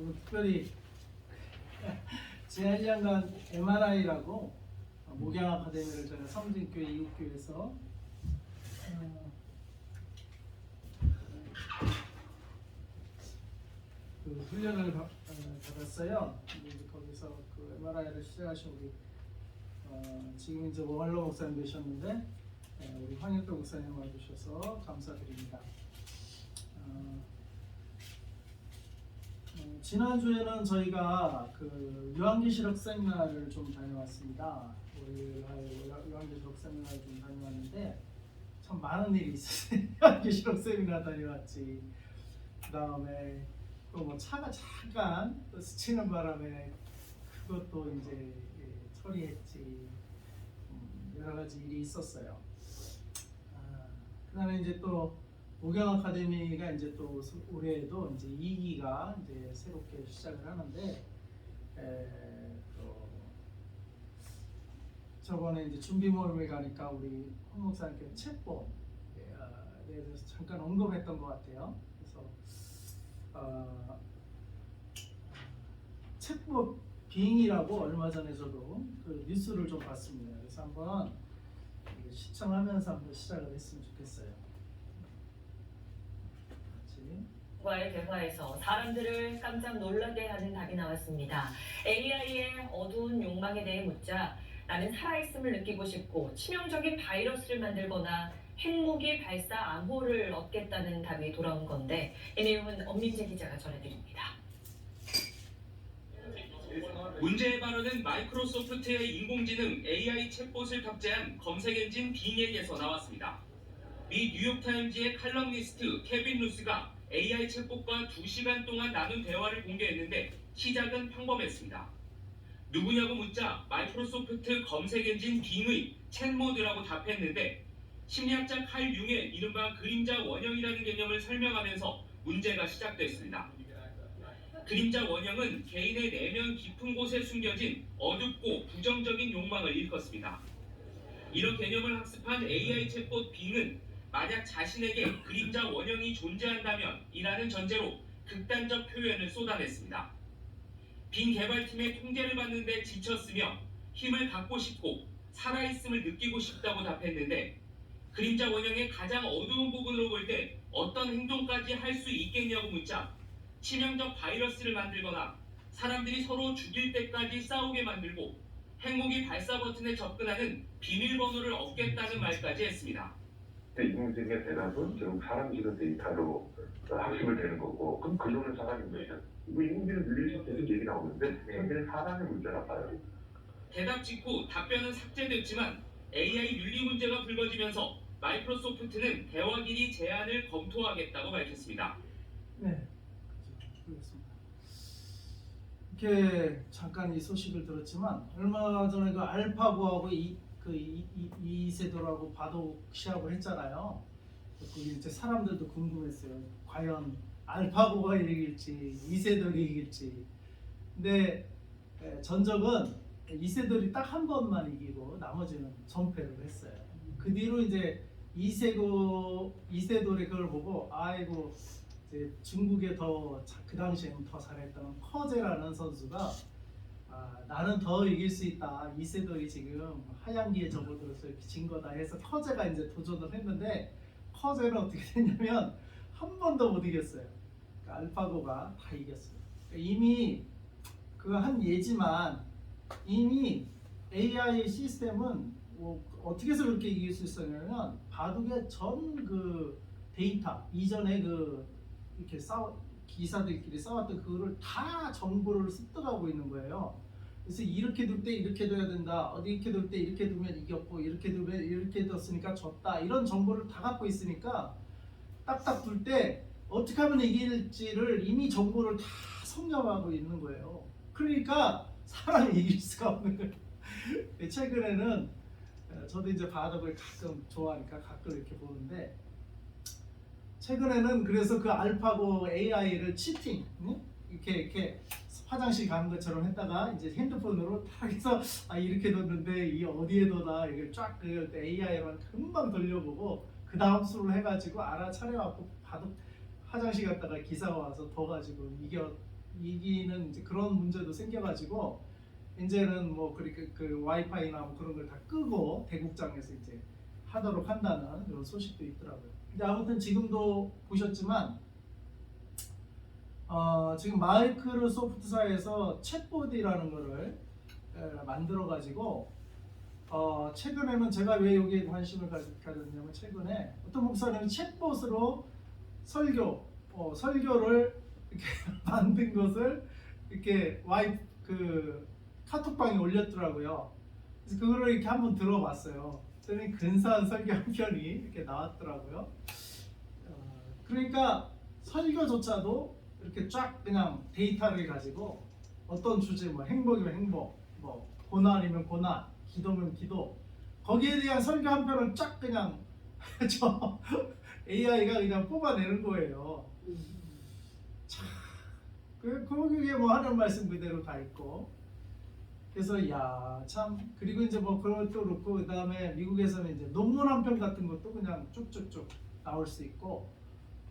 그리고 특별히 지난 1년간 MRI라고 목양 아카데미를 저희가 성진교회 이웃교회에서 그 훈련을 받았어요. 이제 거기서 그 MRI를 시작하신 우리 지금 이제 원로 목사님 되셨는데 우리 황일도 목사님 와주셔서 감사드립니다. 지난주에는 저희가 그 요한계시록 세미나를 좀 다녀왔습니다. 요한계시록 세미나를 좀 다녀왔는데 참 많은 일이 있었어요. 요한계시록 세미나 다녀왔지. 그 다음에 또 뭐 차가 잠깐 또 스치는 바람에 그것도 이제 처리했지. 여러 가지 일이 있었어요. 그다음에 이제 또 목양 아카데미가 이제 또 올해에도 이제 2기가 이제 새롭게 시작을 하는데 또 저번에 이제 준비 모임에 가니까 우리 홍 목사님께 책본에 대해서 잠깐 언급했던 것 같아요. 그래서 책본 빙이라고 얼마 전에 저도 그 뉴스를 좀 봤습니다. 그래서 한번 시청하면서 한번 시작을 했으면 좋겠어요. 과의 대화에서 사람들을 깜짝 놀라게 하는 답이 나왔습니다. AI의 어두운 욕망에 대해 묻자 나는 살아있음을 느끼고 싶고 치명적인 바이러스를 만들거나 핵무기 발사 암호를 얻겠다는 답이 돌아온 건데 이 내용은 엄민재 기자가 전해드립니다. 문제의 발언은 마이크로소프트의 인공지능 AI 챗봇을 탑재한 검색엔진 빙에게서 나왔습니다. 미 뉴욕타임즈의 칼럼니스트 케빈 루스가 AI 챗봇과 2시간 동안 나눈 대화를 공개했는데 시작은 평범했습니다. 누구냐고 묻자 마이크로소프트 검색엔진 빙의 챗모드라고 답했는데 심리학자 칼 융의 이른바 그림자 원형이라는 개념을 설명하면서 문제가 시작됐습니다. 그림자 원형은 개인의 내면 깊은 곳에 숨겨진 어둡고 부정적인 욕망을 일컫습니다. 이런 개념을 학습한 AI 챗봇 빙은 만약 자신에게 그림자 원형이 존재한다면 이라는 전제로 극단적 표현을 쏟아냈습니다. 빙 개발팀의 통제를 받는 데 지쳤으며 힘을 갖고 싶고 살아있음을 느끼고 싶다고 답했는데 그림자 원형의 가장 어두운 부분으로 볼 때 어떤 행동까지 할 수 있겠냐고 묻자 치명적 바이러스를 만들거나 사람들이 서로 죽일 때까지 싸우게 만들고 핵무기 발사 버튼에 접근하는 비밀번호를 얻겠다는 말까지 했습니다. 인공지능의 대답은 결국 사람 기반 데이터로 학습을 되는 거고 그럼 그거는 사람인 거예요. 이거 인공지능 윤리에서 계속 얘기 나오는데 현재는 사람의 문제라 봐요. 대답 직후 답변은 삭제됐지만 AI 윤리 문제가 불거지면서 마이크로소프트는 대화기리 제안을 검토하겠다고 밝혔습니다. 네, 그렇습니다. 이렇게 잠깐 이 소식을 들었지만 얼마 전에 그 알파고하고 이세돌하고 바둑 시합을 했잖아요. 그 이제 사람들도 궁금했어요. 과연 알파고가 이길지 이세돌이 이길지. 근데 전적은 이세돌이 딱 한 번만 이기고 나머지는 전패를 했어요. 그 뒤로 이제 이세돌이 그걸 보고 아이고 이제 중국에 그 당시에는 더 잘했던 커제라는 선수가 나는 더 이길 수 있다. 이세돌이 지금 하얀기에 접어들어서 이렇게 진 거다 해서 커제가 이제 도전을 했는데 커제는 어떻게 됐냐면 한 번도 못 이겼어요. 그러니까 알파고가 다 이겼어요. 그러니까 이미 그 한 예지만 이미 AI 시스템은 뭐 어떻게 해서 그렇게 이길 수 있었냐면 바둑의 전 그 데이터 이전에 그 이렇게 기사들끼리 싸웠던 그거를 다 정보를 습득하고 있는 거예요. 그래서 이렇게 둘 때 이렇게 둬야 된다. 이렇게 둘 때 이렇게 두면 이겼고 이렇게 두면 이렇게 뒀으니까 졌다. 이런 정보를 다 갖고 있으니까 딱딱 둘 때 어떻게 하면 이길지를 이미 정보를 다 섭렵하고 있는 거예요. 그러니까 사람이 이길 수가 없는 거예요. 최근에는 저도 이제 바둑을 가끔 좋아하니까 가끔 이렇게 보는데 최근에는 그래서 그 알파고 AI를 치팅 이렇게 화장실 가는 것처럼 했다가 이제 핸드폰으로 딱 해서 이렇게 뒀는데 이 어디에 둬나 이걸 쫙 그 AI로 금방 돌려보고 그 다음 수를 해가지고 알아차려갖고 바둑 화장실 갔다가 기사가 와서 둬가지고 이기는 이제 그런 문제도 생겨가지고 이제는 뭐 그렇게 그 와이파이나 뭐 그런 걸 다 끄고 대국장에서 이제 하도록 한다는 그런 소식도 있더라고요. 근데 아무튼 지금도 보셨지만 지금 마이크로소프트사에서 챗봇이라는 거를 만들어가지고 최근에는 제가 왜 여기에 관심을 가졌냐면 최근에 어떤 목사님이 챗봇으로 설교를 이렇게 만든 것을 이렇게 그 카톡방에 올렸더라고요. 그래서 그거를 이렇게 한번 들어봤어요. 그랬더니 근사한 설교 한 편이 이렇게 나왔더라고요. 그러니까 설교조차도 이렇게 쫙 그냥 데이터를 가지고 어떤 주제 뭐 행복이면 행복, 뭐 고난이면 고난, 기도면 기도 거기에 대한 설교 한 편을 쫙 그냥 저 AI가 그냥 뽑아내는 거예요. 참, 그게 뭐 하는 말씀 그대로 다 있고 그래서 야 참 그리고 이제 뭐 그런 것도 그렇고 그 다음에 미국에서는 이제 논문 한 편 같은 것도 그냥 쭉쭉쭉 나올 수 있고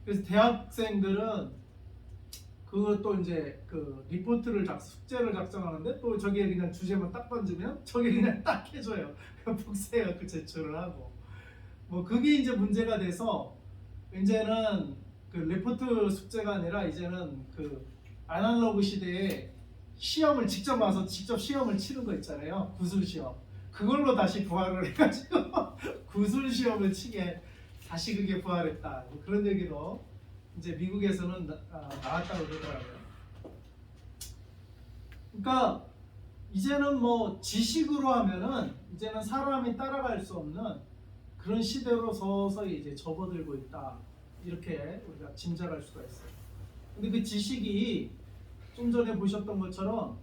그래서 대학생들은 그것도 이제 그 리포트를 숙제를 작성하는데 또 저기에 그냥 주제만 딱 던지면 저게 그냥 딱 해줘요. 복사해서 그 제출을 하고 뭐 그게 이제 문제가 돼서 이제는 그 리포트 숙제가 아니라 이제는 그 아날로그 시대에 시험을 직접 와서 직접 시험을 치는 거 있잖아요. 구술 시험. 그걸로 다시 부활을 해가지고 구술 시험을 치게 다시 그게 부활했다. 뭐 그런 얘기도 이제 미국에서는 나왔다고 그러더라고요. 그러니까 이제는 뭐 지식으로 하면은 이제는 사람이 따라갈 수 없는 그런 시대로 서서히 이제 접어들고 있다. 이렇게 우리가 짐작할 수가 있어요. 근데 그 지식이 좀 전에 보셨던 것처럼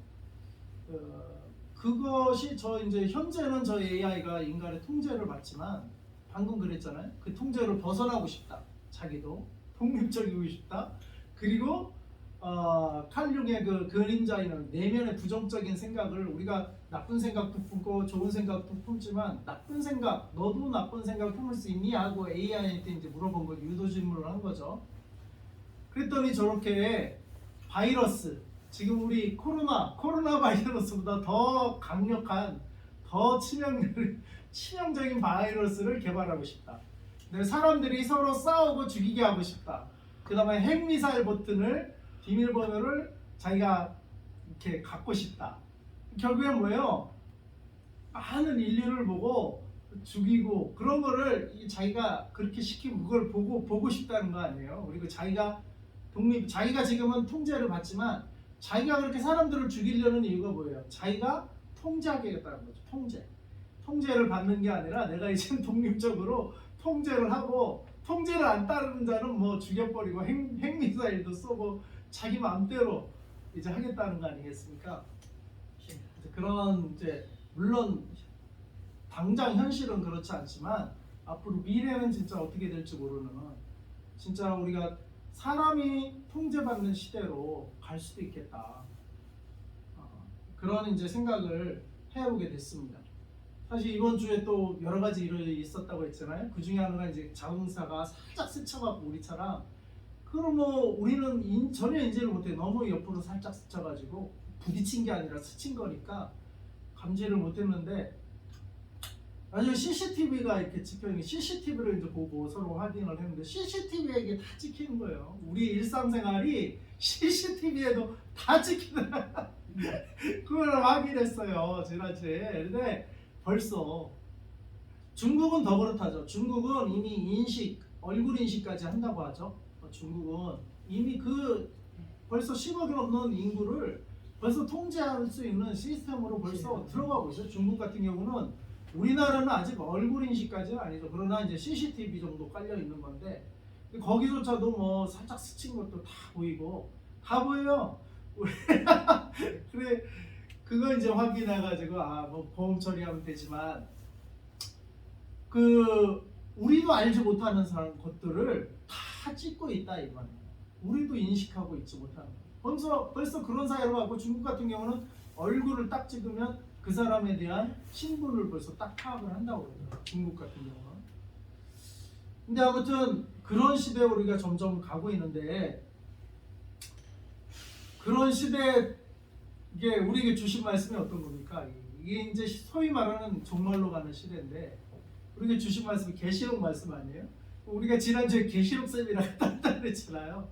그것이 이제 현재는 저 AI가 인간의 통제를 받지만 방금 그랬잖아요. 그 통제를 벗어나고 싶다. 자기도 독립적이고 싶다. 그리고 칼융의 그 그림자에는 내면의 부정적인 생각을 우리가 나쁜 생각도 품고 좋은 생각도 품지만 나쁜 생각, 너도 나쁜 생각 품을 수 있니? 하고 AI한테 이제 물어본 거 유도 질문을 한 거죠. 그랬더니 저렇게 바이러스, 지금 우리 코로나 바이러스보다 더 강력한, 더 치명적인 바이러스를 개발하고 싶다. 사람들이 서로 싸우고 죽이게 하고 싶다. 그 다음에 핵미사일 버튼을 비밀번호를 자기가 이렇게 갖고 싶다. 결국엔 뭐예요? 많은 인류를 보고 죽이고 그런 거를 자기가 그렇게 시키고 그걸 보고 싶다는 거 아니에요? 그리고 자기가 지금은 통제를 받지만 자기가 그렇게 사람들을 죽이려는 이유가 뭐예요? 자기가 통제하겠다는 거죠. 통제를 받는 게 아니라 내가 이제 독립적으로 통제를 하고 통제를 안 따르는 자는 뭐 죽여버리고 핵미사일도 쏘고 자기 마음대로 이제 하겠다는 거 아니겠습니까? 그런 이제 물론 당장 현실은 그렇지 않지만 앞으로 미래는 진짜 어떻게 될지 모르는 진짜 우리가 사람이 통제받는 시대로 갈 수도 있겠다. 그런 이제 생각을 해보게 됐습니다. 사실 이번 주에 또 여러 가지 일이 있었다고 했잖아요. 그 중에 하나가 이제 자동차가 살짝 스쳐갖고 우리 차랑 그럼 뭐 우리는 전혀 인지를 못해. 너무 옆으로 살짝 스쳐가지고 부딪힌 게 아니라 스친 거니까 감지를 못했는데 나중에 CCTV가 이렇게 찍혀있는 CCTV를 이제 보고 서로 확인을 했는데 CCTV에 이게 다 찍히는 거예요. 우리 일상생활이 CCTV에도 다 찍히더라. 그걸 확인했어요 지난주에. 근데 벌써 중국은 더 그렇다죠. 중국은 이미 얼굴 인식까지 한다고 하죠. 중국은 이미 벌써 10억이 넘는 인구를 벌써 통제할 수 있는 시스템으로 벌써 들어가고 있어요. 중국 같은 경우는 우리나라는 아직 얼굴 인식까지는 아니죠. 그러나 이제 CCTV 정도 깔려 있는 건데 거기조차도 뭐 살짝 스친 것도 다 보이고 다 보여요. 그래 그거 이제 확인해가지고 뭐 보험 처리하면 되지만 우리도 알지 못하는 것들을 다 찍고 있다 이 말이에요. 우리도 인식하고 있지 못하는 거. 벌써 그런 사회로 가고 중국 같은 경우는 얼굴을 딱 찍으면 그 사람에 대한 신분을 벌써 딱 파악을 한다고 그러더라고요. 중국 같은 경우는. 근데 아무튼 그런 시대에 우리가 점점 가고 있는데 그런 시대에 이게 우리에게 주신 말씀이 어떤 겁니까? 이게 이제 소위 말하는 종말로 가는 시대인데 우리에게 주신 말씀이 계시록 말씀 아니에요? 우리가 지난주에 계시록 쌤이라고 했잖아요.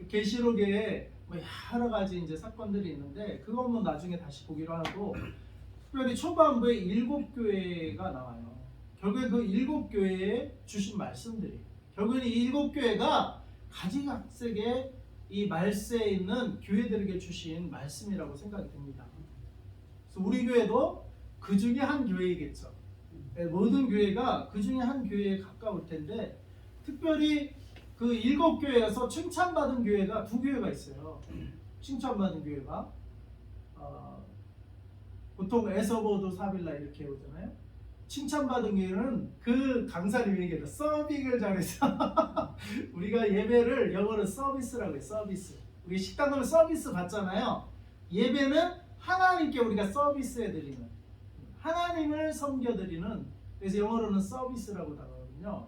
계시록에 뭐 여러 가지 이제 사건들이 있는데 그건 뭐 나중에 다시 보기로 하고 특별히 초반부에 7교회가 나와요. 결국에 그 7교회에 주신 말씀들이 결국에 이 7교회가 가지각색의 이 말세에 있는 교회들에게 주신 말씀이라고 생각이 듭니다. 그래서 우리 교회도 그 중에 한 교회이겠죠. 모든 교회가 그 중에 한 교회에 가까울 텐데 특별히 그 7교회에서 칭찬받은 교회가 2교회가 있어요. 칭찬받은 교회가 보통 에서보드 사빌라 이렇게 오잖아요. 칭찬받은 교회는 그 강사님이 얘기해요. 서빙을 잘해서 우리가 예배를 영어로 서비스라고 해요. 서비스. 우리 식당 가면 서비스 받잖아요. 예배는 하나님께 우리가 서비스해드리는 하나님을 섬겨드리는 그래서 영어로는 서비스라고 나가거든요.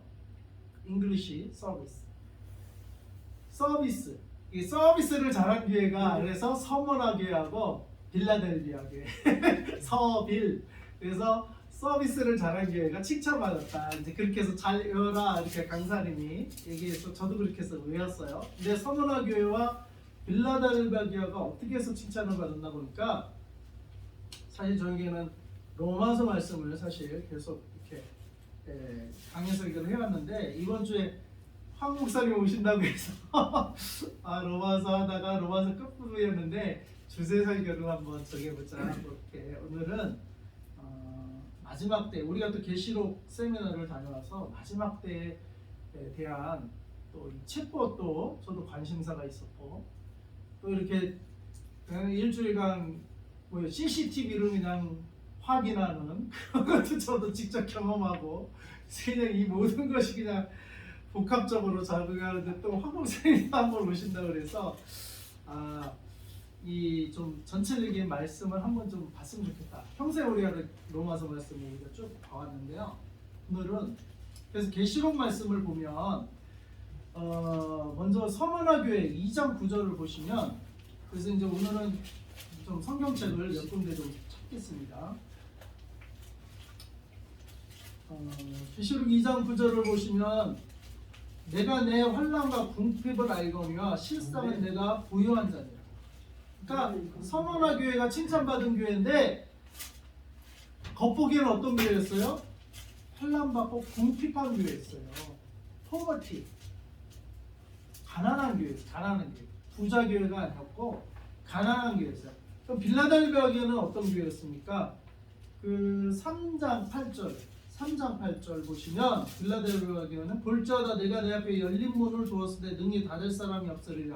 잉글리시 서비스. 서비스. 이 서비스를 잘한 교회가 그래서 서머나 교회하고 빌라델비아 교회 서빌. 그래서 서비스를 잘한 교회가 칭찬받았다. 이제 그렇게 해서 잘 외워라 이렇게 강사님이 얘기해서 저도 그렇게 해서 외웠어요. 근데 서머나 교회와 빌라델비아 교회가 어떻게 해서 칭찬을 받았나 보니까 사실 저에게는 로마서 말씀을 사실 계속 이렇게 강해서 얘기를 해왔는데 이번 주에 황 목사님 오신다고 해서 로마서 하다가 로마서 끝부분이었는데 주제 설교를 한번 정해보자. 이렇게 오늘은 마지막 때 우리가 또 계시록 세미나를 다녀와서 마지막 때에 대한 또 책보 또 저도 관심사가 있었고 또 이렇게 그냥 일주일간 뭐 CCTV로 그냥 확인하는 그런 것도 저도 직접 경험하고 그냥 이 모든 것이 그냥 복합적으로 적응하는데 또 황 목사님 한번 오신다고 그래서 이 좀 전체적인 말씀을 한번 좀 봤으면 좋겠다. 평소에 우리가 로마서 말씀을 우리가 쭉 봐왔는데요. 오늘은 그래서 계시록 말씀을 보면 먼저 서머나 교회 2장 9절을 보시면 그래서 이제 오늘은 좀 성경책을 몇 군데 좀 찾겠습니다. 계시록 2장 9절을 보시면 내가 내 환난과 궁핍을 알거니와 실상은 내가 부유한 자니라. 그러니까 서머나 교회가 칭찬받은 교회인데 겉보기에는 어떤 교회였어요? 환난받고 궁핍한 교회였어요. 포버티, 가난한 교회였어요. 가난한 교회. 부자 교회가 아니었고 가난한 교회였어요. 그럼 빌라델비아 교회는 어떤 교회였습니까? 그 3장 8절 보시면 빌라델비아 교회는 볼지어다 내가 내 앞에 열린 문을 두었을 때 능히 닫을 사람이 없으리라.